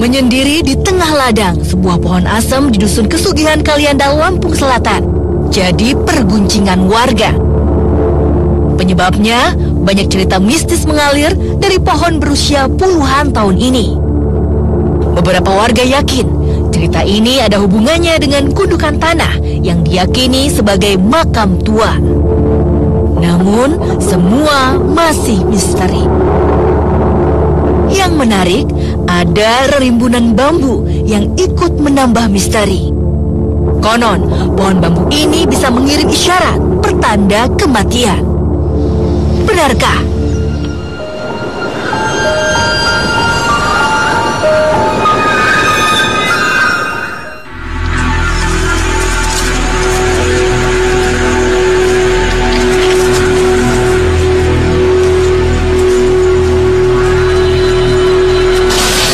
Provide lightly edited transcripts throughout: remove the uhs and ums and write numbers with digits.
Menyendiri di tengah ladang sebuah pohon asem di dusun Kesugihan Kalianda, Lampung Selatan, jadi perguncingan warga. Penyebabnya, banyak cerita mistis mengalir dari pohon berusia puluhan tahun ini. Beberapa warga yakin cerita ini ada hubungannya dengan gundukan tanah yang diyakini sebagai makam tua. Namun, semua masih misteri. Yang menarik, ada rerimbunan bambu yang ikut menambah misteri. Konon, pohon bambu ini bisa mengirim isyarat pertanda kematian. Benarkah?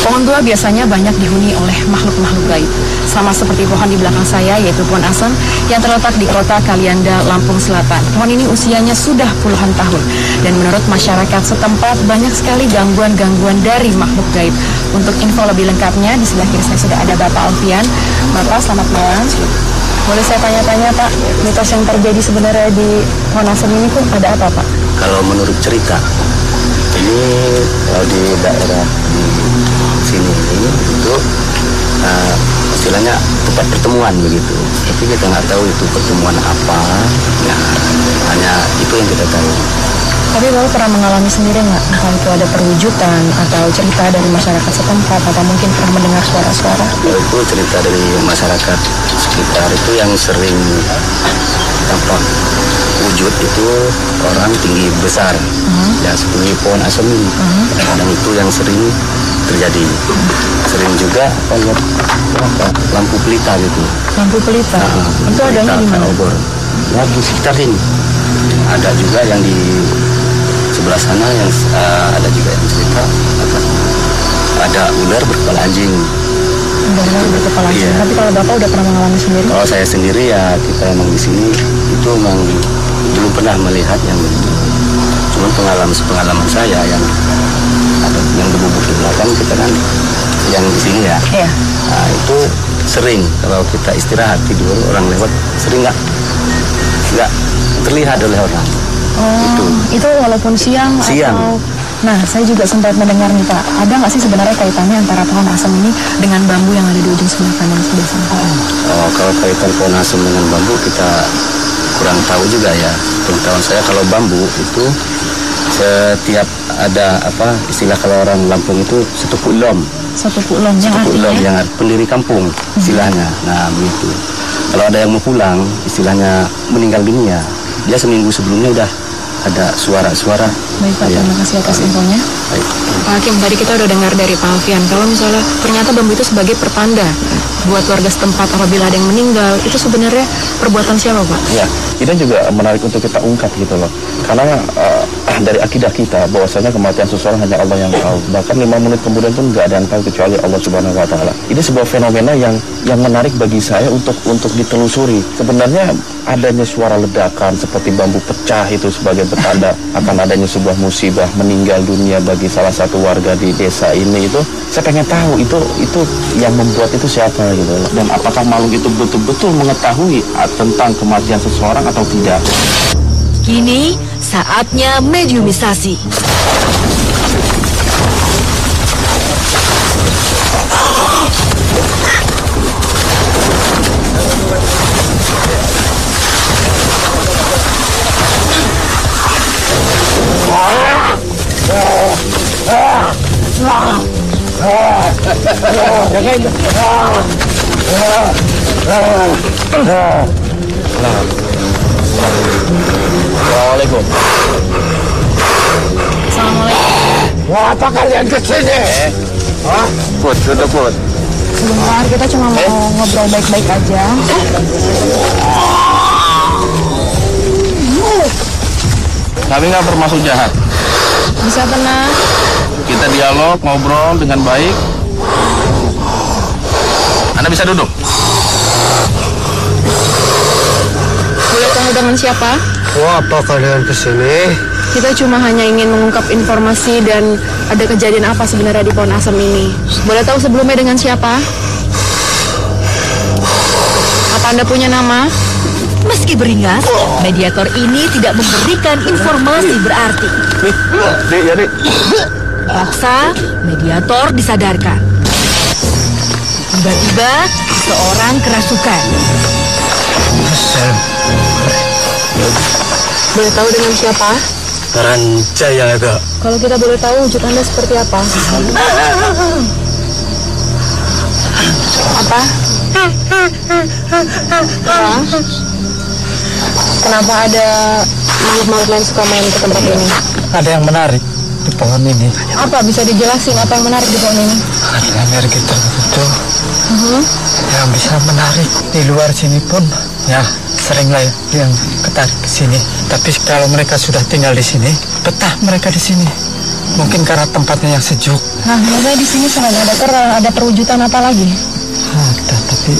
Pohon tua biasanya banyak dihuni oleh makhluk-makhluk gaib, sama seperti pohon di belakang saya, yaitu pohon asem yang terletak di kota Kalianda, Lampung Selatan. Pohon ini usianya sudah puluhan tahun, dan menurut masyarakat setempat banyak sekali gangguan-gangguan dari makhluk gaib. Untuk info lebih lengkapnya, di sebelah kiri saya sudah ada Bapak Alfian. Bapak, selamat malam. Boleh saya tanya-tanya, Pak, mitos yang terjadi sebenarnya di pohon asem ini pun ada apa, Pak? Kalau menurut cerita, ini di daerah di sini ini itu istilahnya tempat pertemuan begitu. Tapi kita nggak tahu itu pertemuan apa. Nah, hanya itu yang kita tahu. Tapi Bapak pernah mengalami sendiri nggak? Entah itu ada perwujudan atau cerita dari masyarakat setempat, atau mungkin pernah mendengar suara-suara? Itu cerita dari masyarakat sekitar itu yang sering tampak wujud itu orang tinggi besar, ya seperti pohon asem ini. Dan itu yang sering terjadi. Sering juga lampu pelita gitu. Lampu pelita? Itu adanya di mana? Obor. Ya di sekitar sini. Ada juga yang di sebelah sana yang ada juga yang cerita ada ular berkepala anjing. Ular berkepala anjing. Iya. Tapi kalau Bapak udah pernah mengalami sendiri? Kalau saya sendiri ya kita emang di sini itu emang belum pernah melihat yang begitu. Cuman pengalaman saya yang ada yang berbubuk di belakang kita kan yang di sini ya. Iya. Nah, itu sering kalau kita istirahat tidur orang lewat sering nggak terlihat oleh orang. Itu walaupun siang. Atau... Nah, saya juga sempat mendengar nih, Pak, ada nggak sih sebenarnya kaitannya antara pohon asem ini dengan bambu yang ada di ujung sebelah kanan sebelah sana? Kalau kaitan pohon asem dengan bambu kita kurang tahu juga ya. Pengetahuan saya kalau bambu itu setiap ada istilah kalau orang Lampung itu setupuk lom. Setupuk lom yang artinya? Yang pendiri kampung istilahnya. Nah, begitu. Kalau ada yang mau pulang, istilahnya meninggal dunia, dia seminggu sebelumnya udah ada suara-suara. Baik, Pak, terima kasih atas infonya. Baik. Pak Hakim, tadi kita udah dengar dari Pak Alfian, kalau misalnya ternyata bambu itu sebagai pertanda buat warga setempat apabila ada yang meninggal, itu sebenarnya perbuatan siapa, Pak? Ya, ini juga menarik untuk kita ungkap gitu loh. Karena dari akidah kita bahwasanya kematian seseorang hanya Allah yang tahu. Bahkan 5 menit kemudian pun nggak ada yang tahu kecuali Allah Subhanahu Wa Taala. Ini sebuah fenomena yang menarik bagi saya untuk ditelusuri. Sebenarnya adanya suara ledakan seperti bambu pecah itu sebagai petanda akan adanya sebuah musibah meninggal dunia bagi salah satu warga di desa ini. Itu saya pengen tahu itu yang membuat itu siapa gitu loh. Dan apakah makhluk itu betul-betul mengetahui tentang kematian seseorang atau tidak. Kini saatnya mediumisasi. Assalamualaikum. Assalamualaikum. Apa kalian kesini? Put, sudah Put. Sebentar, kita cuma mau ngobrol baik-baik aja. Kami nggak bermaksud jahat. Bisa tenang. Kita dialog, ngobrol dengan baik. Anda bisa duduk. Boleh tahu dengan siapa? Apa kalian kesini? Kita cuma hanya ingin mengungkap informasi dan ada kejadian apa sebenarnya di Pohon Asem ini. Boleh tahu sebelumnya dengan siapa? Apa Anda punya nama? Meski beringas, mediator ini tidak memberikan informasi berarti. Paksa, mediator disadarkan. Tiba-tiba, seorang kerasukan. Boleh tahu dengan siapa? Rancaya Kak. Kalau kita boleh tahu wujud Anda seperti apa? Apa? Kenapa ada makhluk-makhluk lain suka main ke tempat ini? Ada yang menarik di pohon ini. Apa? Bisa dijelasin apa yang menarik di pohon ini? Ada energi tertentu yang bisa menarik. Di luar sini pun ya seringlah yang ketarik ke sini. Tapi kalau mereka sudah tinggal di sini, betah mereka di sini. Mungkin karena tempatnya yang sejuk. Nah, biasanya di sini selain ada kerang, ada perwujudan apa lagi? Ada, tapi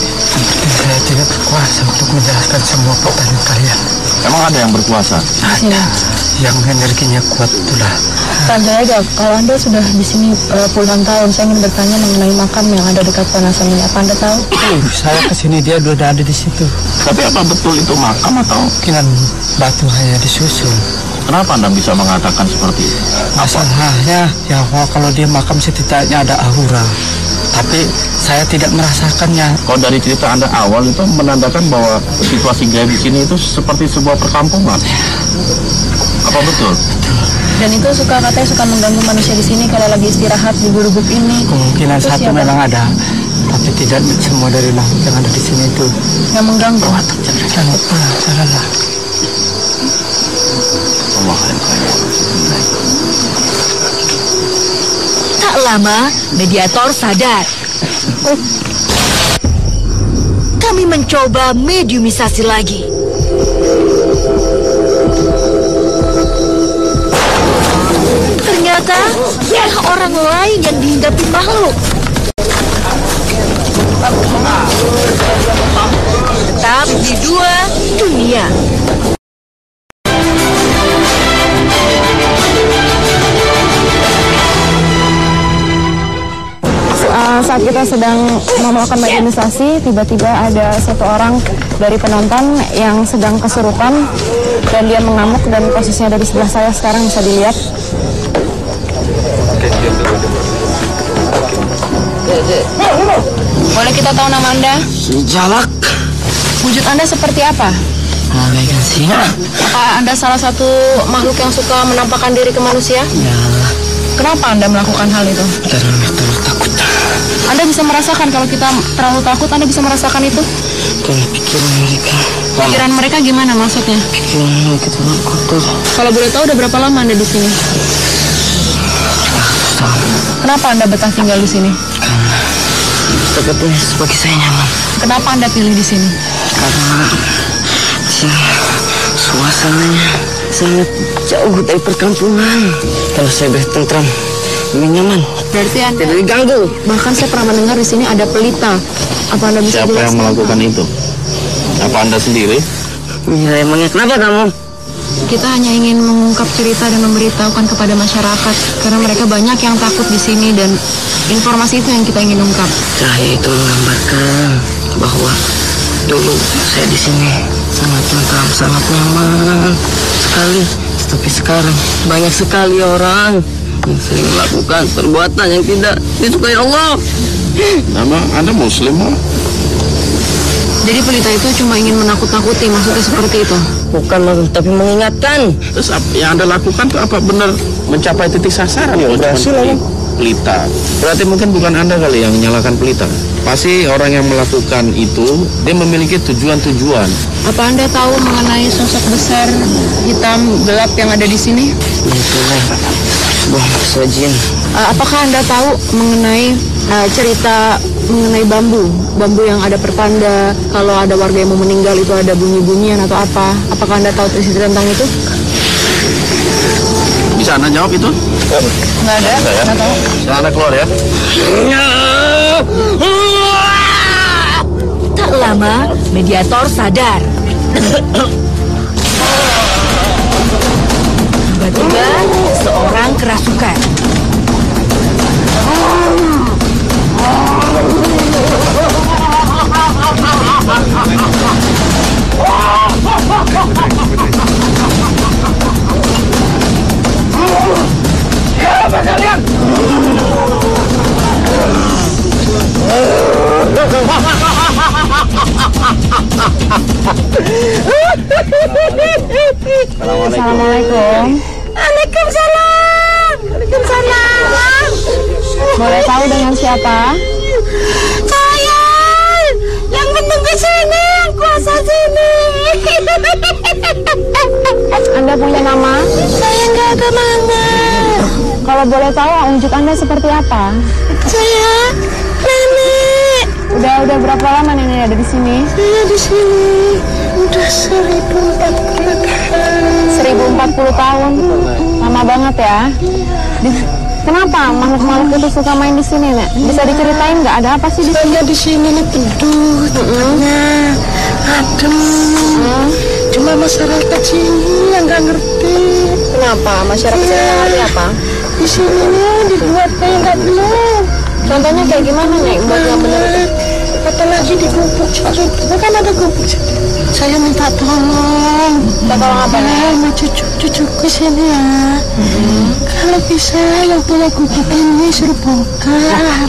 saya tidak berkuasa untuk menjelaskan semua pertanyaan kalian. Emang ada yang berkuasa? Ada yang energinya kuat itulah. Rancaya, kalau Anda sudah di sini puluhan tahun, saya ingin bertanya mengenai makam yang ada dekat Pohon Asem ini. Apa Anda tahu? Saya kesini dia sudah ada di situ. Tapi apa betul itu makam atau? Kemungkinan batu hanya disusun. Kenapa Anda bisa mengatakan seperti itu? Masalahnya ya kalau dia makam setidaknya ada aura. Tapi saya tidak merasakannya. Kalau dari cerita Anda awal itu menandakan bahwa situasi gaib di sini itu seperti sebuah perkampungan. Apa betul? Dan itu katanya suka mengganggu manusia di sini kalau lagi istirahat di gubuk ini. Kemungkinan Itu satu siapa? memang ada, tapi tidak semua dari makhluk yang ada di sini itu. Yang mengganggu. Salah. Tak lama, mediator sadar. Kami mencoba mediumisasi lagi. Ternyata malah orang lain yang dihinggapi makhluk. Tetap di dua dunia. Saat kita sedang melakukan mediumisasi, tiba-tiba ada satu orang dari penonton yang sedang kesurupan dan dia mengamuk, dan posisinya dari sebelah saya sekarang bisa dilihat. Boleh kita tahu nama Anda? Jalak. Wujud Anda seperti apa? Apa Anda salah satu makhluk yang suka menampakkan diri ke manusia? Ya, Kenapa Anda melakukan hal itu? karena terlalu takut. Anda bisa merasakan kalau kita terlalu takut, Anda bisa merasakan itu? Kalau pikiran mereka, Pikiran mereka gimana maksudnya? pikiran mereka terlalu kotor. Kalau boleh tahu udah berapa lama Anda di sini? Kenapa Anda betah tinggal di sini? Tempatnya sebagai saya nyaman. Kenapa Anda pilih di sini? Karena di sini suasananya sangat jauh dari perkampungan. Kalau saya bertentram, lebih nyaman. Berarti Anda Tidak diganggu. bahkan saya pernah mendengar di sini ada pelita. Apa Anda bisa Siapa yang jelaskan? melakukan itu? Apa Anda sendiri? Ya, emangnya kenapa kamu? Kita hanya ingin mengungkap cerita dan memberitahukan kepada masyarakat karena mereka banyak yang takut di sini dan informasi itu yang kita ingin ungkap. Cahaya itu menggambarkan bahwa dulu saya di sini sangat tentram, sangat nyaman sekali. Tapi sekarang banyak sekali orang yang sering melakukan perbuatan yang tidak disukai Allah. Nama Anda Muslim, Pak? Jadi pelita itu cuma ingin menakut-nakuti, maksudnya seperti itu. Bukan, tapi mengingatkan. Terus yang Anda lakukan itu apa benar mencapai titik sasaran? Ya, berhasil ya, pelita. Berarti mungkin bukan Anda kali yang menyalakan pelita. Pasti orang yang melakukan itu, dia memiliki tujuan-tujuan. Apa Anda tahu mengenai sosok besar hitam gelap yang ada di sini? Itulah sebuah sajian. Apakah Anda tahu mengenai cerita mengenai bambu yang ada pertanda kalau ada warga yang mau meninggal itu ada bunyi-bunyian atau apa? Apakah Anda tahu cerita tentang itu? Bisa Anda jawab itu? Nggak ada, nggak tahu. Silahkan Anda keluar ya. Tak lama, mediator sadar. Tiba-tiba, seorang kerasukan. Siapa kalian? Assalamualaikum. Waalaikumsalam. Waalaikumsalam. Boleh tahu dengan siapa? Saya yang menunggu sini, yang kuasa sini. Anda punya nama? Saya nggak ada nama. Kalau boleh tahu, wujud Anda seperti apa? Saya nenek. Udah berapa lama nenek ada di sini? Saya di sini udah 1040 tahun. 1040 tahun. Lama banget ya. Kenapa makhluk-makhluk itu suka main di sini, Nek? Bisa diceritain nggak? Ada apa sih di sini? Saya di sini nih teduh, tempatnya adem. Cuma masyarakat sini yang nggak ngerti. Kenapa? Masyarakat sini nggak ngerti apa? Di sini nih dibuat kayak nggak benar. Contohnya kayak gimana, Nek? Buat nggak bener itu? Kata lagi di gubuk situ, kan ada gubuk situ. Saya minta tolong. Minta tolong apa, Nek? Sama cucu-cucuku sini ya. Kalau bisa yang punya gubuk ini suruh buka.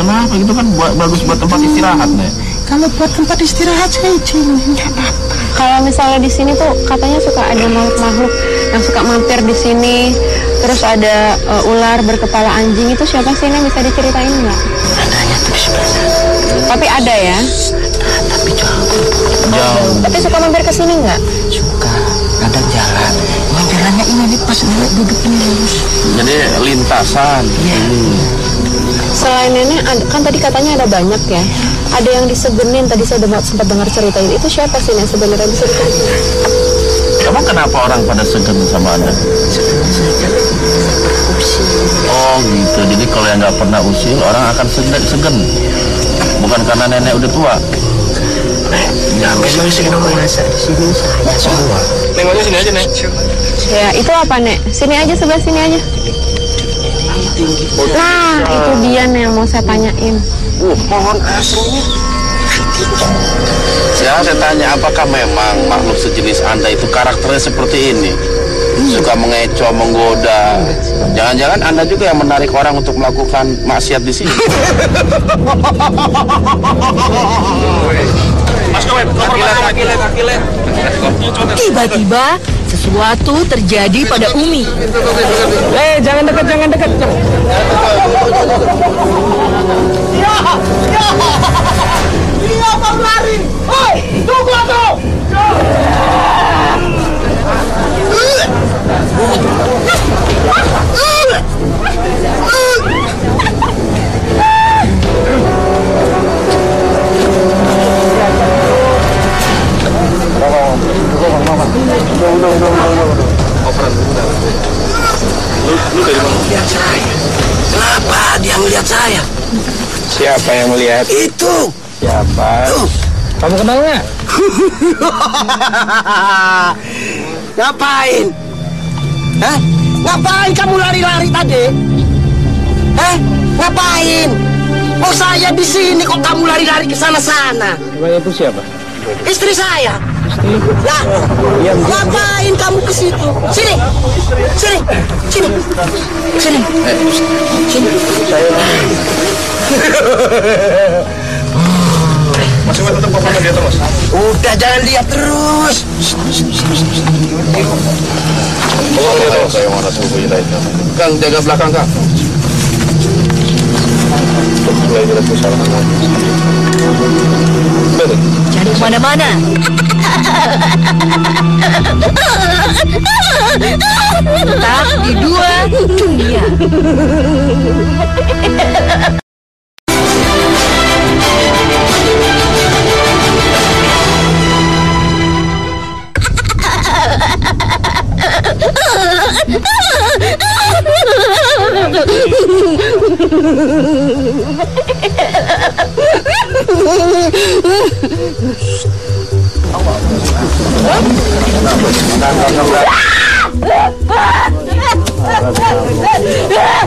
Kenapa? Itu kan bagus buat tempat istirahat, Nek. Kalau buat tempat istirahat saya izinin, nggak apa-apa. Kalau misalnya di sini tuh katanya suka ada makhluk-makhluk yang suka mampir di sini. Terus ada ular berkepala anjing, itu siapa sih, Nek? Bisa diceritain nggak? Adanya tuh di sebelah. Tapi ada ya? Tapi jauh. Tapi suka mampir ke sini nggak? Suka, kadang jalan. Emang jalannya ini pas duduk ini lurus. Jadi lintasan. Selain nenek, kan tadi katanya ada banyak ya. Ada yang disegenin, tadi saya sempat dengar ceritain. Itu siapa sih, Nek, sebenarnya bisa diceritain? Emang kenapa orang pada segan sama Anda? Oh gitu, jadi kalau yang nggak pernah usil, orang akan segan. Bukan karena nenek udah tua. Ya memang sih namanya di sini saya semua. Nengoknya sini aja, Nek. Ya, itu apa, Nek? Sini aja, sebelah sini aja. Nah, itu dia, Nek, yang mau saya tanyain. Pohon aslinya. Ya, saya tanya, apakah memang makhluk sejenis Anda itu karakternya seperti ini? Suka mengecoh, menggoda. Jangan-jangan Anda juga yang menarik orang untuk melakukan maksiat di sini. Tiba-tiba, sesuatu terjadi pada Umi. Jangan dekat. Dia mau lari. Hoi, tunggu tuh. Lu dari mana? Lihat saya. Kenapa dia melihat saya? Siapa yang melihat? Itu. Siapa? Kamu kenal nggak? Ngapain? Hah? Ngapain kamu lari-lari tadi? Hah? Ngapain? Oh, saya di sini kok kamu lari-lari ke sana-sana? Itu siapa? Istri saya. Lah, Iya, ngapain kamu ke situ? Sini. Sini. Sini. Sini. Sini. Masih mau tetap foto dia terus? Udah, jangan lihat terus. Belum dia tahu saya mana suhu kita itu. Kang, jaga belakang, Kang. Mulai jelas salah. Betul. Jangan kemana-mana. Tetap di Dua Dunia.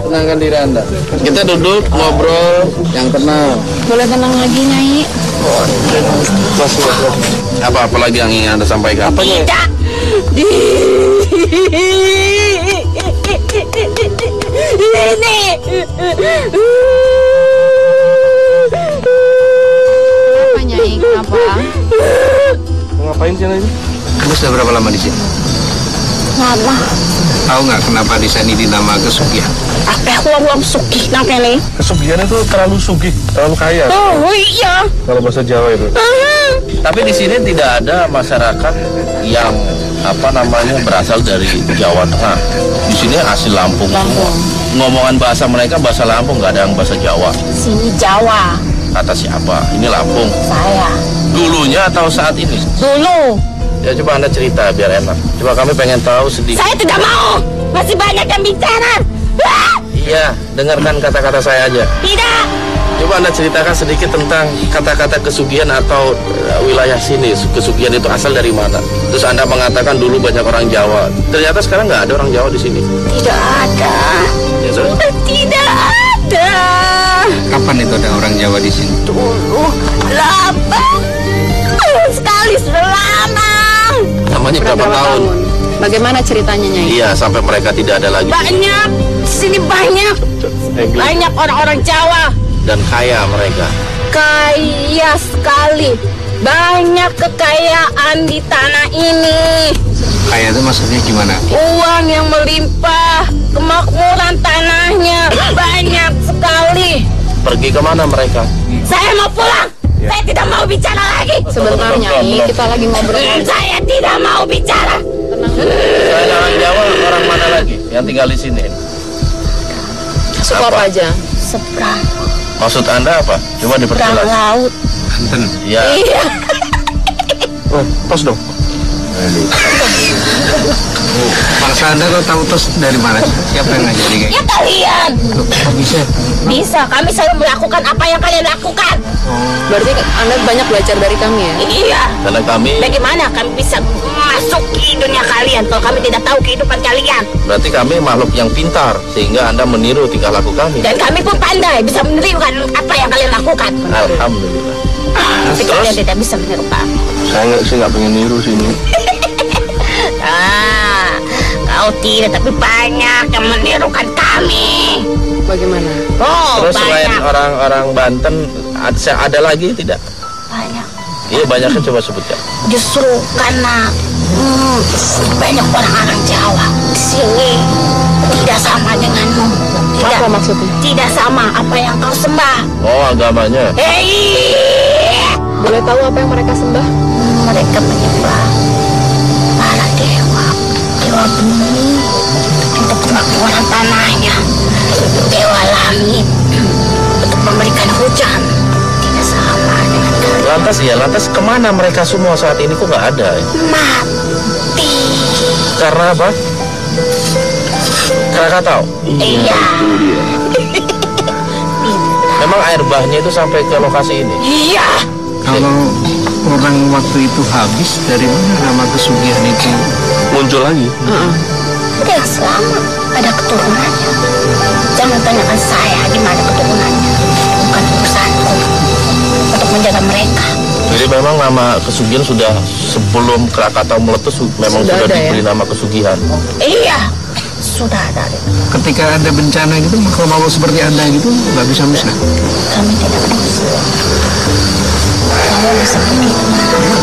Tenangkan diri Anda. Kita duduk ngobrol yang tenang. Boleh tenang lagi, Nyai. Apa lagi yang ingin Anda sampaikan? Apanya? Tidak. Ini. Kenapa, Nyai? Kenapa? Ngapain sih ini? Kamu sudah berapa lama di sini? Lama. Tahu nggak kenapa di sini dinama Kesugihan? Apa uang sugih nang kene? Kesugihan itu terlalu sugih, terlalu kaya. Oh iya. Kalau bahasa Jawa itu. Tapi di sini tidak ada masyarakat yang berasal dari Jawa Tengah. Di sini asli Lampung semua. Ngomongan bahasa mereka bahasa Lampung, nggak ada yang bahasa Jawa. Sini Jawa. Kata siapa? Ini Lampung. Saya. Dulunya atau saat ini? Dulu. Ya coba Anda cerita biar enak. Coba kami pengen tahu sedikit. Saya tidak mau. Masih banyak yang bicara. Iya, dengarkan kata-kata saya aja. Tidak. Coba Anda ceritakan sedikit tentang kata-kata kesugihan atau wilayah sini. Kesugihan itu asal dari mana? Terus Anda mengatakan dulu banyak orang Jawa. Ternyata sekarang nggak ada orang Jawa di sini. Tidak ada. Ya, Sudah tidak ada. Kapan itu ada orang Jawa di sini? Dulu lama sekali, sudah lama. Namanya berapa tahun? Bagaimana ceritanya, Nyai? Iya, sampai mereka tidak ada lagi. Banyak. Di sini banyak. Banyak orang-orang Jawa. Dan kaya mereka. Kaya sekali. Banyak kekayaan di tanah ini. Kaya itu maksudnya gimana? Uang yang melimpah, kemakmuran tanahnya banyak sekali. Pergi kemana mereka? Saya mau pulang. Saya tidak mau bicara lagi. Sebentar, Nyai. Kita lagi ngobrol. Saya tidak mau bicara. Selain orang Jawa, orang mana lagi yang tinggal di sini? Suka apa aja? Seberang Maksud Anda apa? Coba diperjelas. laut. Banten. Iya. Iya. Tos dong. Bangsa Anda kok tahu tos dari mana? Siapa yang ngajari kayak Ya kalian. Kok bisa? Bisa. Kami selalu melakukan apa yang kalian lakukan. Berarti Anda banyak belajar dari kami ya? Iya. Karena kami Bagaimana kami bisa masuk ke dunia kalian kalau kami tidak tahu kehidupan kalian? berarti kami makhluk yang pintar sehingga Anda meniru tingkah laku kami. Dan kami pun pandai bisa menirukan apa yang kalian lakukan. Alhamdulillah. Tapi kalian tidak bisa meniru kami. Saya nggak pengen niru sini. Kau tidak, tapi banyak yang menirukan kami. Bagaimana? Oh, Terus selain banyak. orang Banten ada lagi tidak? Banyak. Iya banyaknya, coba sebutkan. Justru karena banyak orang-orang Jawa di sini tidak sama denganmu. Tidak, Apa maksudnya? tidak sama apa yang kau sembah. Oh, agamanya. Boleh tahu apa yang mereka sembah? Mereka menyembah para dewa, dewa bumi untuk kemakmuran tanahnya, dewa langit untuk memberikan hujan. Tidak sama dengan kalian. Lantas kemana mereka semua saat ini kok nggak ada? Mati. Karena apa? Krakatau. Iya. Memang air bahnya itu sampai ke lokasi ini. Iya. Kalau orang waktu itu habis, dari mana nama Kesugihan itu Muncul lagi. Tidak selama ada keturunannya. Jangan tanyakan saya di mana keturunannya. Bukan urusanku untuk menjaga mereka. Jadi memang nama Kesugihan sudah sebelum Krakatau meletus memang Sudah sudah ada, diberi nama Kesugihan. Iya. Sudah ada. ketika ada bencana gitu, makhluk-makhluk seperti Anda gitu nggak bisa musnah? Kami tidak bisa. Kamu bisa pergi kemana?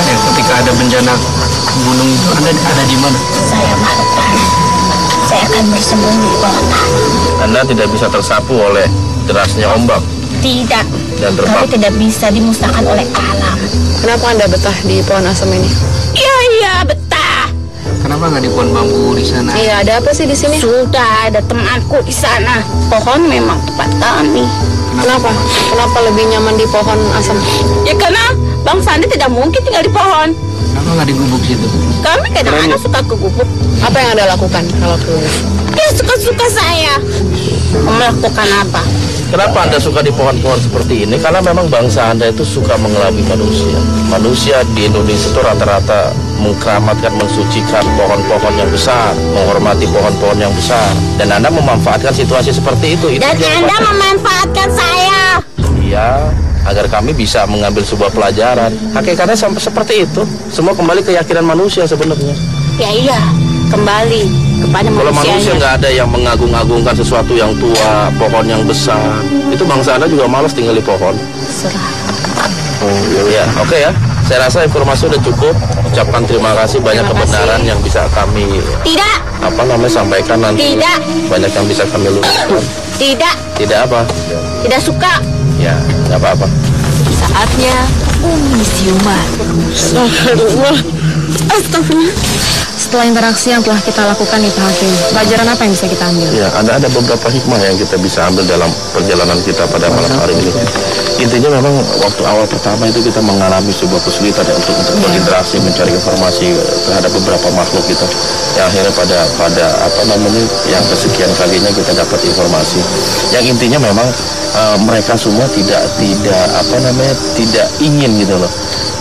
Ya, ketika ada bencana gunung itu, Anda ada di mana? Saya makhluk tanah. Saya akan bersembunyi di bawah tanah. Anda tidak bisa tersapu oleh derasnya ombak Tidak. dan Kami terbang. tidak bisa dimusnahkan oleh alam. Kenapa Anda betah di pohon asam ini? Iya, betah. Kenapa nggak di pohon bambu di sana? Iya, ada apa sih di sini? Sudah ada temanku di sana. Pohon memang tempat kami. Kenapa? Kenapa lebih nyaman di pohon asam? Ya karena Bang Sandi tidak mungkin tinggal di pohon. Kenapa nggak di gubuk situ? Kami kadang-kadang suka ke gubuk. Apa yang Anda lakukan kalau ke Ya suka-suka saya. Melakukan apa? Kenapa Anda suka di pohon-pohon seperti ini? Karena memang bangsa Anda itu suka mengelabui manusia. Manusia di Indonesia itu rata-rata mengkeramatkan, mensucikan pohon-pohon yang besar, menghormati pohon-pohon yang besar. Dan Anda memanfaatkan situasi seperti itu. Dan Anda memanfaatkan saya. Iya, agar kami bisa mengambil sebuah pelajaran. Hakikatnya sampai seperti itu. Semua kembali keyakinan manusia sebenarnya. Ya iya, kembali kepada Kalau manusia manusianya. nggak ada yang mengagung-agungkan sesuatu yang tua, pohon yang besar, itu bangsa Anda juga malas tinggal di pohon. Serah. Ya, oke ya. Saya rasa informasi sudah cukup. Ucapkan terima kasih, banyak kebenaran yang bisa kami Tidak, sampaikan nanti. Tidak. Banyak yang bisa kami luruskan. tidak, Tidak apa? tidak suka. Ya, nggak apa-apa. Saatnya Umi Siuman. Setelah interaksi yang telah kita lakukan nih Pak Hakim, pelajaran apa yang bisa kita ambil? Ya, ada beberapa hikmah yang kita bisa ambil dalam perjalanan kita pada malam hari ini. Intinya memang waktu awal pertama itu kita mengalami sebuah kesulitan ya, untuk berinteraksi, mencari informasi terhadap beberapa makhluk kita. Yang akhirnya pada yang kesekian kalinya kita dapat informasi. Yang intinya memang mereka semua tidak ingin gitu loh.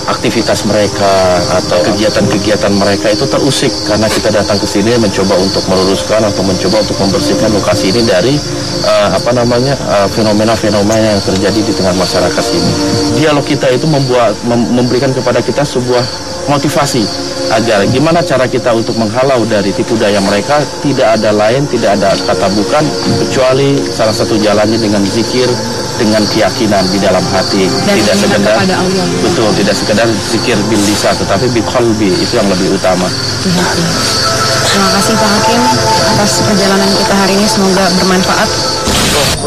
Aktivitas mereka atau kegiatan-kegiatan mereka itu terusik karena kita datang ke sini mencoba untuk meluruskan atau mencoba untuk membersihkan lokasi ini dari fenomena-fenomena yang terjadi di tengah masyarakat sini. Dialog kita itu memberikan kepada kita sebuah motivasi agar gimana cara kita untuk menghalau dari tipu daya mereka. Tidak ada lain, tidak ada kata bukan kecuali salah satu jalannya dengan zikir, dengan keyakinan di dalam hati. Dan tidak sekedar kepada Allah. Betul, tidak sekedar zikir bil lisan, tetapi bil qalbi, itu yang lebih utama. Terima kasih Pak Hakim atas perjalanan kita hari ini, semoga bermanfaat.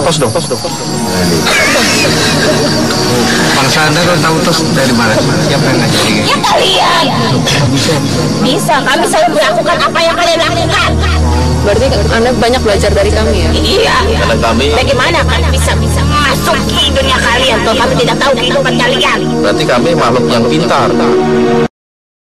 Tos dong. Bangsa Anda kalau tahu tos dari mana? Siapa yang ngajarin? Ya kalian. Bisa, kami selalu melakukan apa yang kalian lakukan. Berarti Anda banyak belajar dari kami ya? Iya. Karena kami, Bagaimana kalian bisa masuk ke dunia kalian kalau kami tidak tahu kehidupan kalian? berarti kami makhluk yang pintar.